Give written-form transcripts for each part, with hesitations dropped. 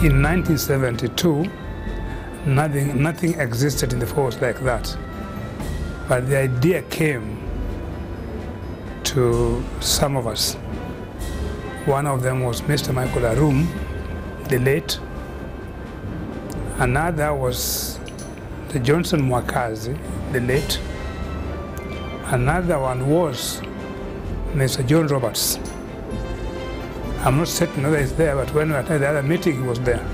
In 1972, nothing existed in the force like that. But the idea came to some of us. One of them was Mr. Michael Arum, the late. Another was the Johnson Mwakazi, the late. Another one was Mr. John Roberts. I'm not certain whether he's there, but when we attended the other meeting, he was there.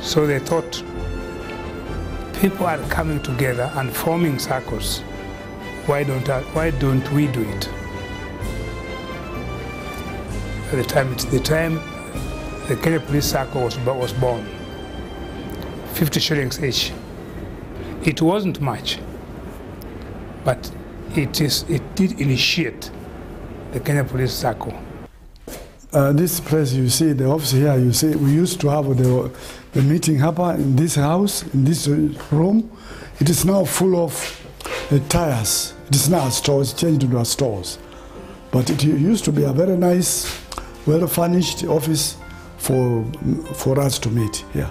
So they thought people are coming together and forming Saccos. Why don't we do it? At the time the Kenya Police Sacco was born, 50 shillings each. It wasn't much, but it did initiate the Kenya Police Sacco. This place you see, the office here, you see, we used to have the meeting happen in this house, in this room. It is now full of tires. It is now stores, changed into stores. But it used to be a very nice, well-furnished office for us to meet here.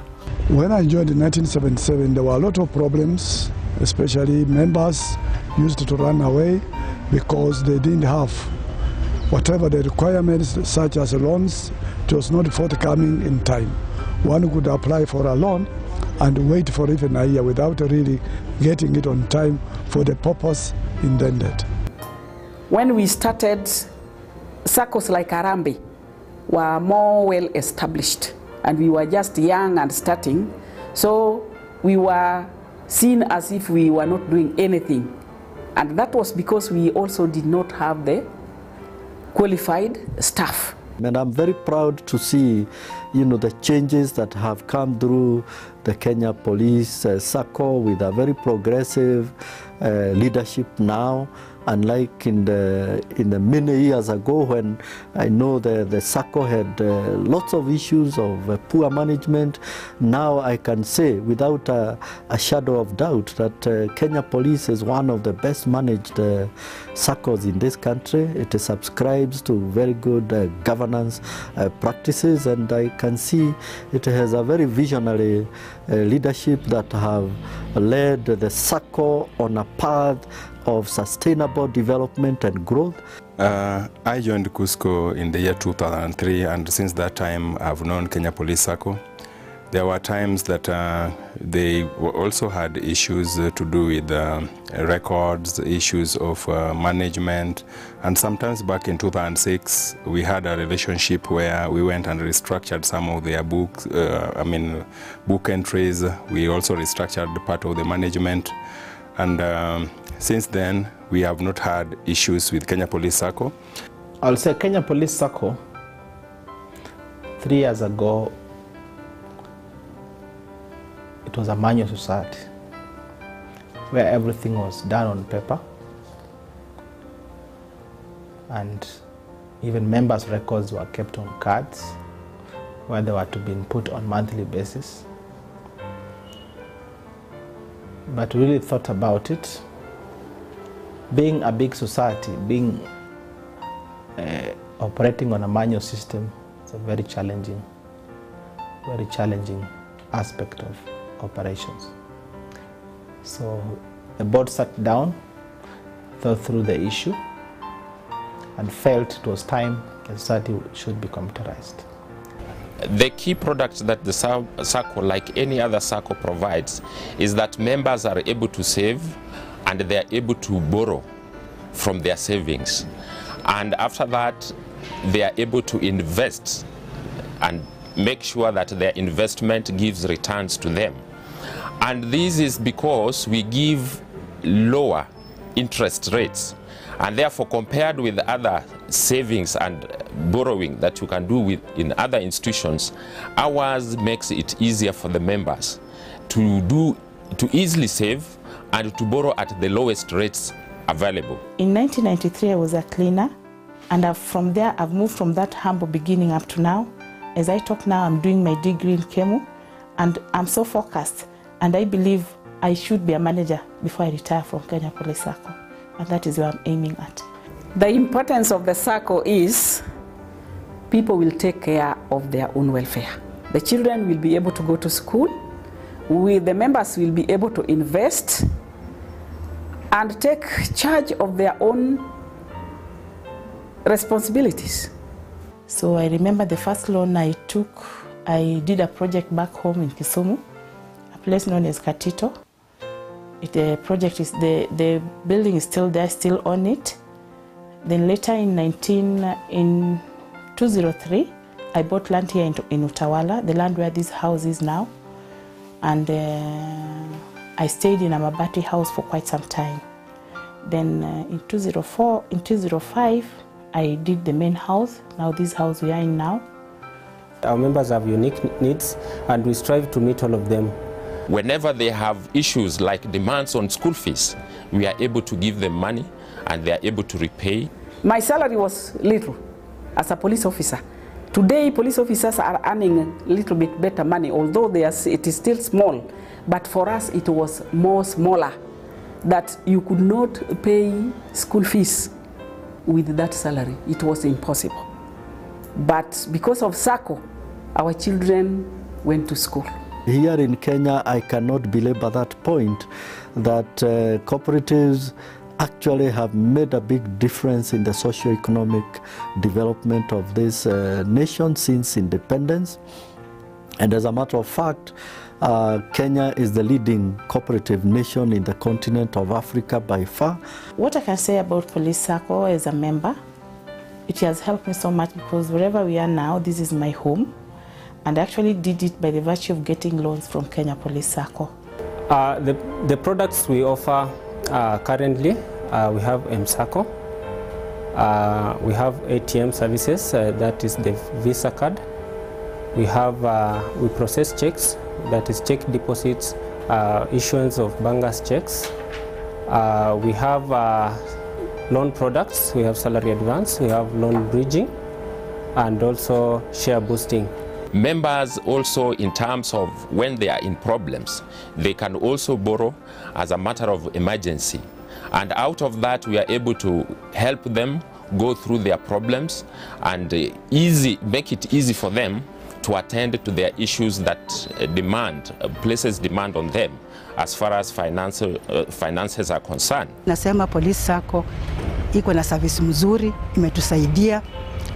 When I joined in 1977, there were a lot of problems, especially members used to run away because they didn't have whatever the requirements, such as loans. It was not forthcoming in time. One could apply for a loan and wait for even a year without really getting it on time for the purpose intended. When we started, Saccos like Harambee were more well established, and we were just young and starting, so we were seen as if we were not doing anything. And that was because we also did not have the qualified staff. And I'm very proud to see, the changes that have come through the Kenya Police Sacco with a very progressive leadership now. Unlike in the many years ago when I know the Sacco had lots of issues of poor management, now I can say without a shadow of doubt that Kenya Police is one of the best managed Saccos in this country. It subscribes to very good governance practices, and I can see it has a very visionary leadership that have led the Sacco on a path of sustainable development and growth. I joined Cusco in the year 2003, and since that time I've known Kenya Police Sacco. There were times that they also had issues to do with records, issues of management, and sometimes back in 2006 we had a relationship where we went and restructured some of their books, book entries. We also restructured part of the management, and since then we have not had issues with Kenya Police Sacco. I'll say Kenya Police Sacco 3 years ago, it was a manual society where everything was done on paper, and even members' records were kept on cards where they were to be input on monthly basis. But we really thought about it. Being a big society, operating on a manual system, is a very challenging aspect of operations. So the board sat down, thought through the issue, and felt it was time the society should be computerized. The key product that the Sacco, like any other Sacco, provides is that members are able to save and they are able to borrow from their savings. And after that, they are able to invest and make sure that their investment gives returns to them. And this is because we give lower interest rates. And therefore, compared with other savings and borrowing that you can do in other institutions, ours makes it easier for the members to easily save and to borrow at the lowest rates available. In 1993, I was a cleaner, and from there, I've moved from that humble beginning up to now. As I talk now, I'm doing my degree in Chemo, and I'm so focused, and I believe I should be a manager before I retire from Kenya Police Sacco, and that is where I'm aiming at. The importance of the Sacco is people will take care of their own welfare. The children will be able to go to school. The members will be able to invest and take charge of their own responsibilities. So I remember the first loan I took, I did a project back home in Kisumu, a place known as Katito. The project is, the building is still there, still on it. Then later in 2003, I bought land here in Utawala, the land where this house is now. And I stayed in a Mabati house for quite some time. Then in 2005, I did the main house, now this house we are in now. Our members have unique needs and we strive to meet all of them. Whenever they have issues like demands on school fees, we are able to give them money and they are able to repay. My salary was little as a police officer. Today, police officers are earning a little bit better money, although it is still small. But for us, it was more smaller, that you could not pay school fees with that salary. It was impossible. But because of Sacco, our children went to school. Here in Kenya, I cannot belabor that point that cooperatives actually have made a big difference in the socio-economic development of this nation since independence. And as a matter of fact, Kenya is the leading cooperative nation in the continent of Africa by far. What I can say about Police Sacco as a member, it has helped me so much because wherever we are now, this is my home. And I actually did it by the virtue of getting loans from Kenya Police Sacco. The products we offer currently, we have Sacco, we have ATM services, that is the Visa card. We process checks, that is check deposits, issuance of bankers checks. We have loan products, we have salary advance, we have loan bridging, and also share boosting. Members also, in terms of when they are in problems, they can also borrow as a matter of emergency. And out of that, we are able to help them go through their problems and make it easy for them to attend to their issues that places demand on them as far as finances are concerned. Nasema Police Sacco iko na service mzuri, imetusaidia.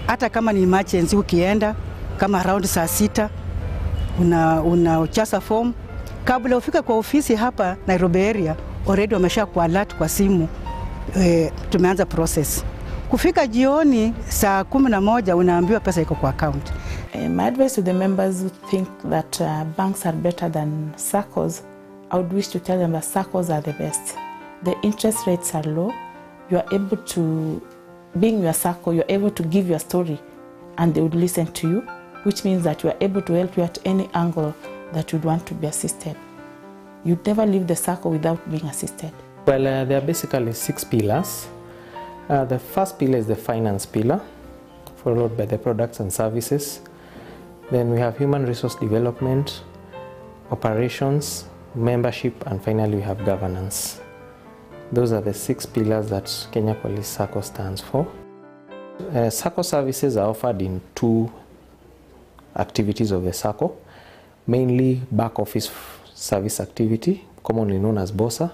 Hata kama ni emergency ukienda, kama around saa 6, unajaza form. Kabla ufika kwa ofisi hapa Nairobi area, already wamesha kualert kwa simu, tumeanza process. Kufika jioni saa 11 unaambiwa pesa iko kwa account. My advice to the members who think that banks are better than SACCOs, I would wish to tell them that SACCOs are the best. The interest rates are low. You are able to, being your SACCO, you are able to give your story and they would listen to you, which means that you are able to help you at any angle that you'd want to be assisted. You'd never leave the SACCO without being assisted. Well, there are basically 6 pillars. The first pillar is the finance pillar, followed by the products and services. Then we have human resource development, operations, membership, and finally we have governance. Those are the 6 pillars that Kenya Police Sacco stands for. Sacco services are offered in 2 activities of the Sacco, mainly back office service activity, commonly known as BOSA,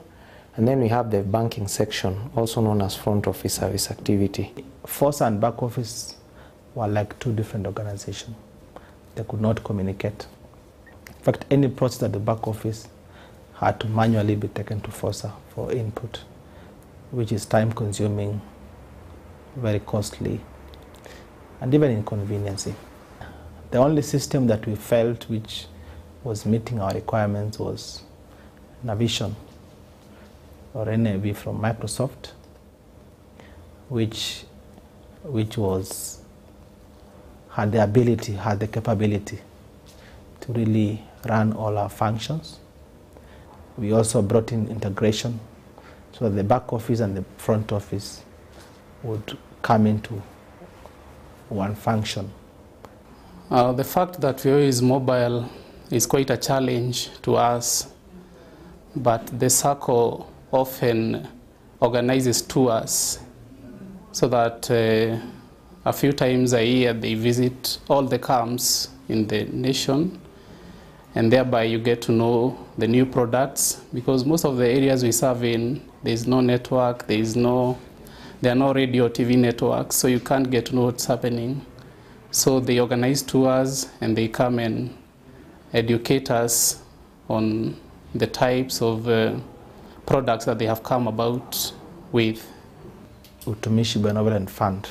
and then we have the banking section, also known as front office service activity. FOSA and back office were like 2 different organizations. They could not communicate. In fact, any process at the back office had to manually be taken to FOSA for input, which is time consuming, very costly, and even inconveniencing. The only system that we felt which was meeting our requirements was Navision or NAV from Microsoft, which had the capability to really run all our functions. We also brought in integration so that the back office and the front office would come into one function. The fact that VO is mobile is quite a challenge to us, but the Sacco often organizes tours so that a few times a year they visit all the camps in the nation, and thereby you get to know the new products, because most of the areas we serve in, there is no network, there are no radio, TV networks, so you can't get to know what's happening. So they organize tours and they come and educate us on the types of products that they have come about with. Utumishi Benevolent Fund.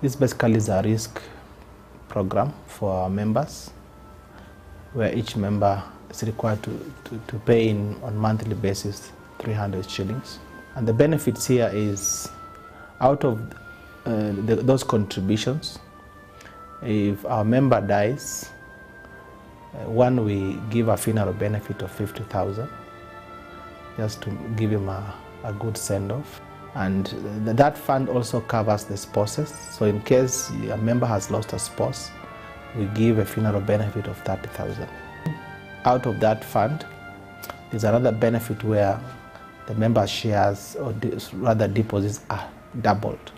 This basically is a risk program for our members, where each member is required to pay in on a monthly basis 300 shillings. And the benefits here is, out of those contributions, if our member dies, one, we give a funeral benefit of 50,000, just to give him a good send-off. And that fund also covers the spouses. So in case a member has lost a spouse, we give a funeral benefit of 30,000. Out of that fund, there's another benefit where the member shares, or rather deposits, are doubled.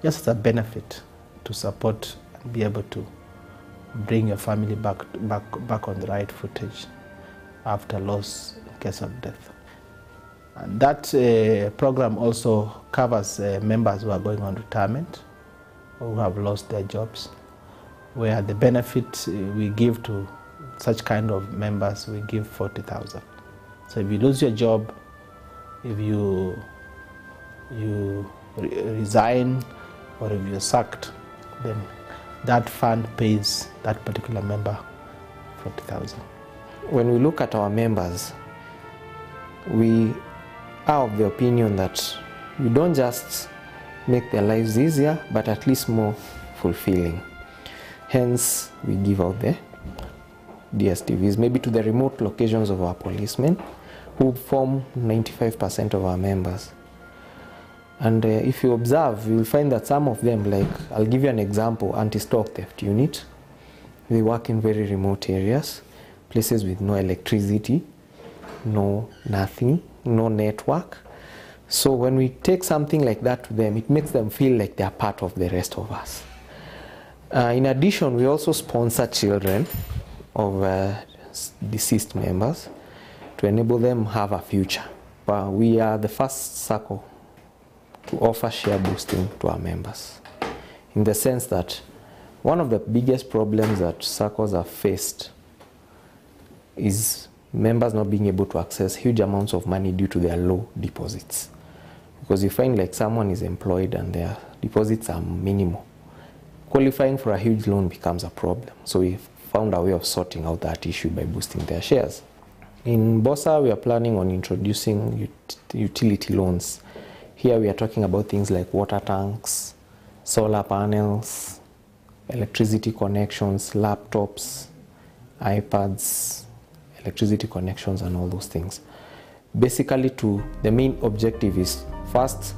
Just as a benefit to support and be able to bring your family back on the right footage after loss in case of death. And that program also covers members who are going on retirement or who have lost their jobs, where the benefit we give to such kind of members, we give 40,000. So if you lose your job, if you resign, or if you're sacked, then that fund pays that particular member 40,000. When we look at our members, we are of the opinion that we don't just make their lives easier, but at least more fulfilling. Hence, we give out the DSTVs, maybe to the remote locations of our policemen, who form 95% of our members. And if you observe, you will find that some of them, like, I'll give you an example, anti-stock theft unit. They work in very remote areas, places with no electricity, nothing, no network. So when we take something like that to them, it makes them feel like they are part of the rest of us. In addition, we also sponsor children of deceased members to enable them have a future. We are the first Sacco to offer share boosting to our members, in the sense that one of the biggest problems that Saccos have faced is members not being able to access huge amounts of money due to their low deposits. Because you find like someone is employed and their deposits are minimal. Qualifying for a huge loan becomes a problem. So we found a way of sorting out that issue by boosting their shares. In Bosa, we are planning on introducing utility loans. Here we are talking about things like water tanks, solar panels, electricity connections, laptops, iPads, electricity connections, and all those things. Basically, the main objective is, first,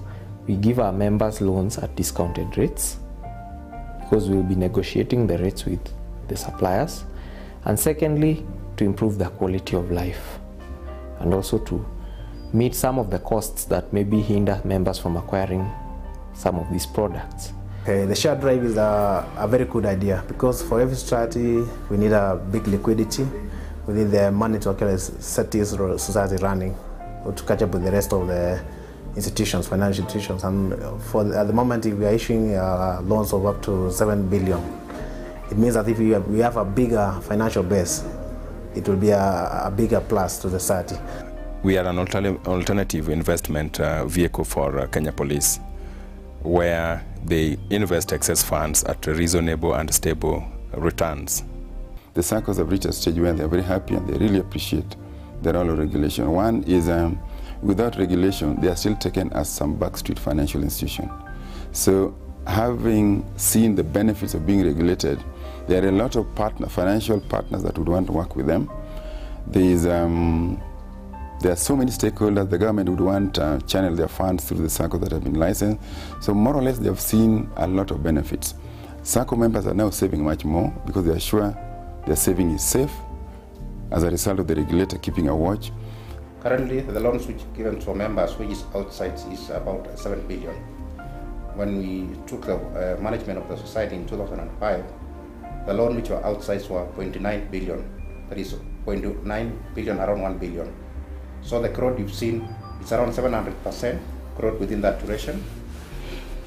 we give our members loans at discounted rates, because we'll be negotiating the rates with the suppliers. And secondly, to improve the quality of life, and also to meet some of the costs that maybe hinder members from acquiring some of these products. The share drive is a very good idea, because for every society we need a big liquidity. We need the money to actually set this society running, or to catch up with the rest of the institutions, financial institutions. And at the moment, if we are issuing loans of up to 7 billion, it means that if we have a bigger financial base, it will be a bigger plus to the society. We are an alternative investment vehicle for Kenya Police, where they invest excess funds at reasonable and stable returns. The Saccos have reached a stage where they're very happy and they really appreciate the role of regulation. One is, without regulation, they are still taken as some backstreet financial institution. So having seen the benefits of being regulated, there are a lot of financial partners that would want to work with them. There are so many stakeholders. The government would want to channel their funds through the Sacco that have been licensed. So more or less, they have seen a lot of benefits. Sacco members are now saving much more because they are sure their saving is safe as a result of the regulator keeping a watch. Currently, the loans which given to members which is outside is about 7 billion. when we took the management of the society in 2005, the loan which were outsized were 0.9 billion. That is 0.9 billion, around 1 billion. So the growth you've seen is around 700% growth within that duration.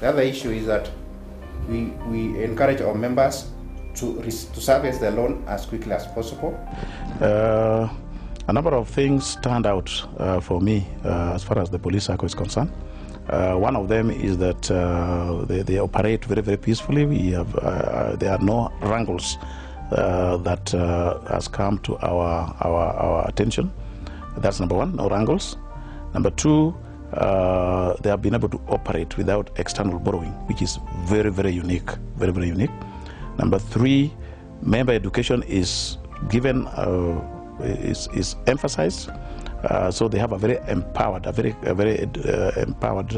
The other issue is that we encourage our members to service their loan as quickly as possible. A number of things turned out for me as far as the police Sacco is concerned. One of them is that they operate very, very peacefully. There are no wrangles that has come to our attention. That's number one, no wrangles. Number two, they have been able to operate without external borrowing, which is very, very unique, very, very unique. Number three, member education is given, is emphasized. So they have a very empowered, empowered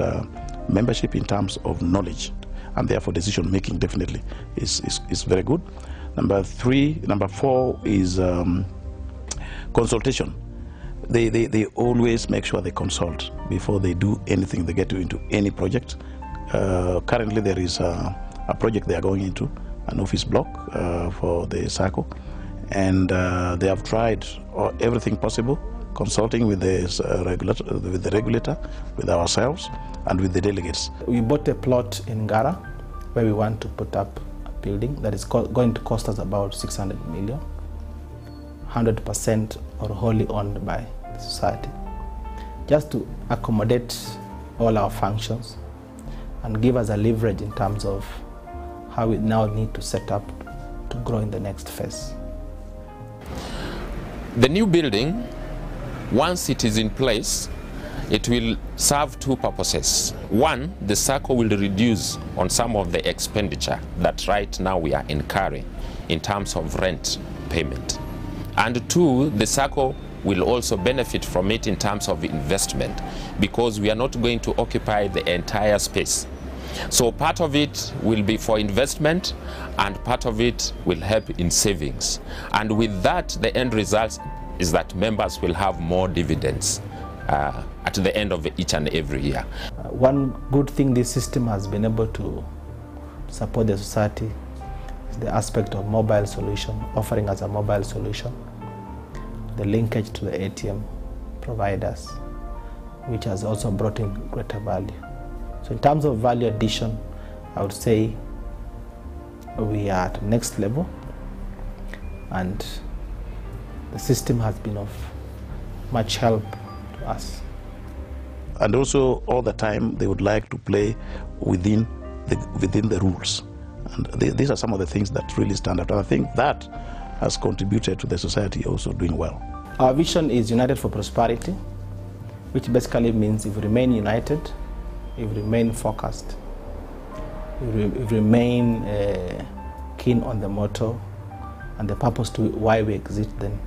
membership in terms of knowledge, and therefore decision making definitely is very good. Number four is consultation. They always make sure they consult before they do anything. They get into any project. Currently there is a project they are going into, an office block for the Sacco, and they have tried everything possible, consulting with the regulator, with ourselves, and with the delegates. We bought a plot in Gara where we want to put up a building that is going to cost us about 600 million, 100% or wholly owned by the society, just to accommodate all our functions and give us a leverage in terms of how we now need to set up to grow in the next phase. The new building, once it is in place, it will serve two purposes. One, the Sacco will reduce on some of the expenditure that right now we are incurring in terms of rent payment. And two, the Sacco will also benefit from it in terms of investment, because we are not going to occupy the entire space. So part of it will be for investment, and part of it will help in savings. And with that, the end result is that members will have more dividends at the end of each and every year. One good thing this system has been able to support the society is the aspect of mobile solution, offering us a mobile solution, the linkage to the ATM providers, which has also brought in greater value. So in terms of value addition, I would say we are at the next level, and the system has been of much help to us. And also all the time they would like to play within the rules. And these are some of the things that really stand out. And I think that has contributed to the society also doing well. Our vision is United for Prosperity, which basically means if we remain united, if we remain focused, if we remain keen on the motto and the purpose to why we exist, then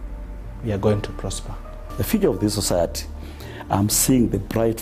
we are going to prosper. The future of this society, I'm seeing the bright